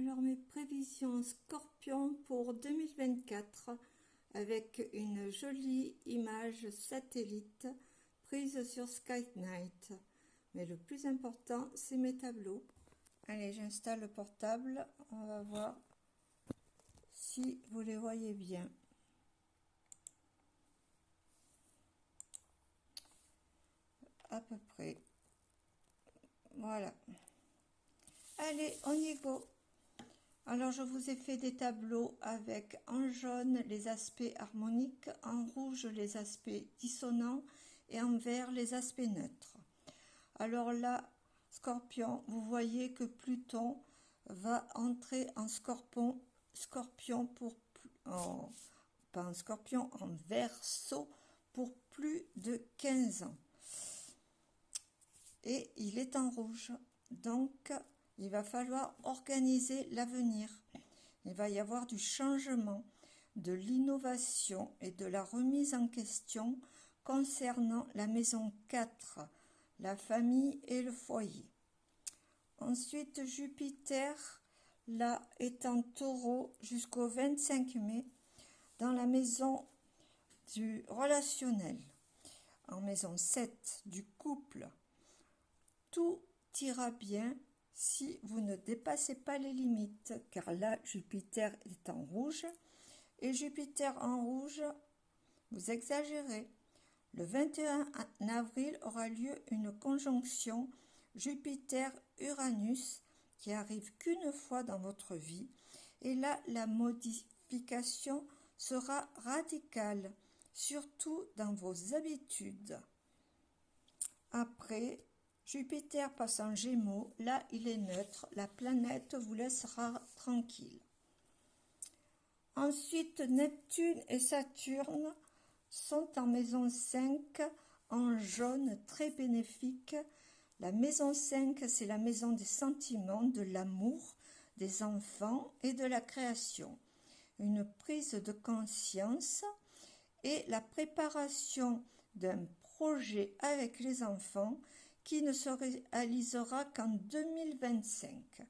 Alors mes prévisions Scorpion pour 2024 avec une jolie image satellite prise sur Sky Night. Mais le plus important, c'est mes tableaux. Allez, j'installe le portable, on va voir si vous les voyez bien. À peu près. Voilà. Allez, on y go. Alors, je vous ai fait des tableaux avec en jaune les aspects harmoniques, en rouge les aspects dissonants et en vert les aspects neutres. Alors là, Scorpion, vous voyez que Pluton va entrer en Scorpion pas en Scorpion, en Verseau pour plus de 15 ans. Et il est en rouge. Donc, il va falloir organiser l'avenir. Il va y avoir du changement, de l'innovation et de la remise en question concernant la maison 4, la famille et le foyer. Ensuite, Jupiter, là, est en Taureau jusqu'au 25 mai, dans la maison du relationnel, en maison 7, du couple. Tout ira bien si vous ne dépassez pas les limites, car là, Jupiter est en rouge, et Jupiter en rouge, vous exagérez. Le 21 avril aura lieu une conjonction Jupiter-Uranus qui arrive qu'une fois dans votre vie, et là, la modification sera radicale, surtout dans vos habitudes. Après, Jupiter passe en Gémeaux, là il est neutre, la planète vous laissera tranquille. Ensuite, Neptune et Saturne sont en maison 5, en jaune très bénéfique. La maison 5, c'est la maison des sentiments, de l'amour, des enfants et de la création. Une prise de conscience et la préparation d'un projet avec les enfants qui ne se réalisera qu'en 2025,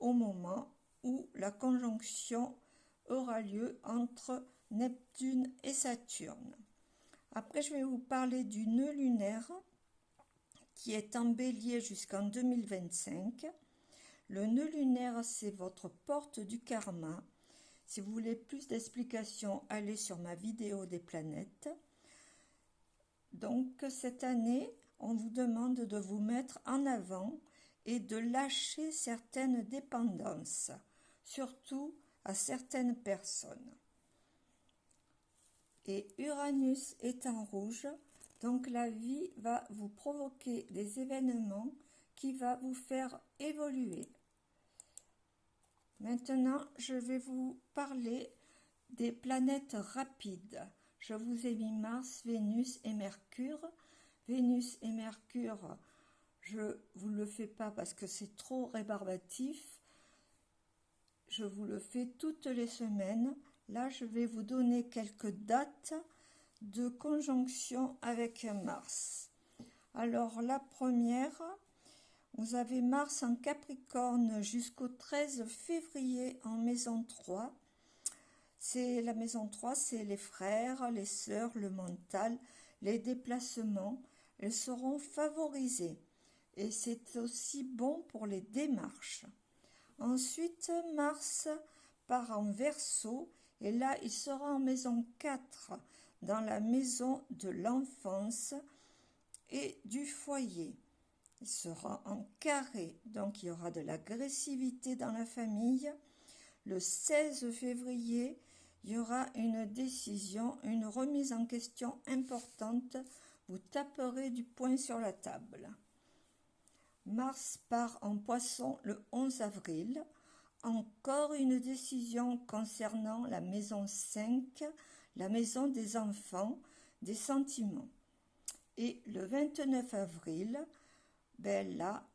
au moment où la conjonction aura lieu entre Neptune et Saturne. Après, je vais vous parler du nœud lunaire qui est en Bélier jusqu'en 2025. Le nœud lunaire, c'est votre porte du karma. Si vous voulez plus d'explications, allez sur ma vidéo des planètes. Donc, cette année, on vous demande de vous mettre en avant et de lâcher certaines dépendances, surtout à certaines personnes. Et Uranus est en rouge, donc la vie va vous provoquer des événements qui vont vous faire évoluer. Maintenant, je vais vous parler des planètes rapides. Je vous ai mis Mars, Vénus et Mercure. Vénus et Mercure, je ne vous le fais pas parce que c'est trop rébarbatif. Je vous le fais toutes les semaines. Là, je vais vous donner quelques dates de conjonction avec Mars. Alors, la première, vous avez Mars en Capricorne jusqu'au 13 février en maison 3. C'est la maison 3, c'est les frères, les sœurs, le mental, les déplacements. Elles seront favorisées. Et c'est aussi bon pour les démarches. Ensuite, Mars part en Verseau. Et là, il sera en maison 4, dans la maison de l'enfance et du foyer. Il sera en carré, donc il y aura de l'agressivité dans la famille. Le 16 février, il y aura une décision, une remise en question importante. Vous taperez du poing sur la table. Mars part en Poisson le 11 avril. Encore une décision concernant la maison 5, la maison des enfants, des sentiments. Et le 29 avril, là,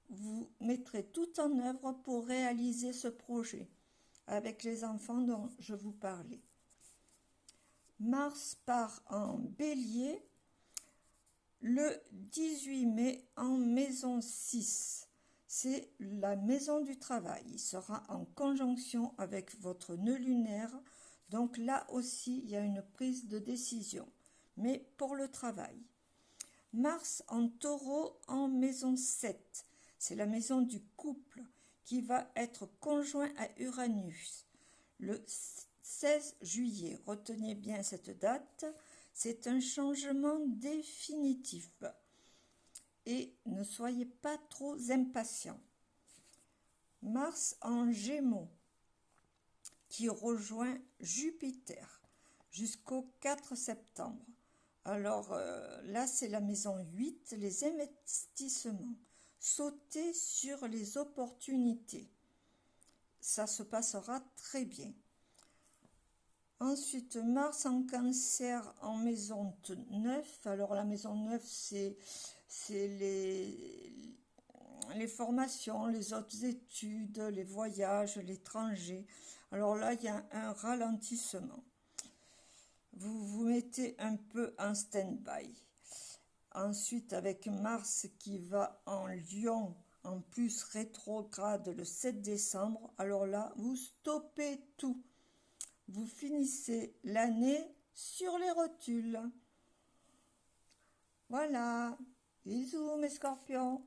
vous mettrez tout en œuvre pour réaliser ce projet avec les enfants dont je vous parlais. Mars part en Bélier le 18 mai en maison 6. c'est la maison du travail. Il sera en conjonction avec votre nœud lunaire. Donc là aussi, il y a une prise de décision, mais pour le travail. Mars en Taureau en maison 7. C'est la maison du couple qui va être conjoint à Uranus. Le 16 juillet, retenez bien cette date, c'est un changement définitif. Et ne soyez pas trop impatients. Mars en Gémeaux, qui rejoint Jupiter jusqu'au 4 septembre. Alors là, c'est la maison 8, les investissements. Sautez sur les opportunités. Ça se passera très bien. Ensuite, Mars en Cancer en maison 9. Alors la maison 9, c'est les formations, les autres études, les voyages, l'étranger. Alors là, il y a un ralentissement. Vous vous mettez un peu en stand-by. Ensuite, avec Mars qui va en Lion, en plus rétrograde le 7 décembre, alors là, vous stoppez tout. Vous finissez l'année sur les rotules. Voilà. Bisous mes scorpions.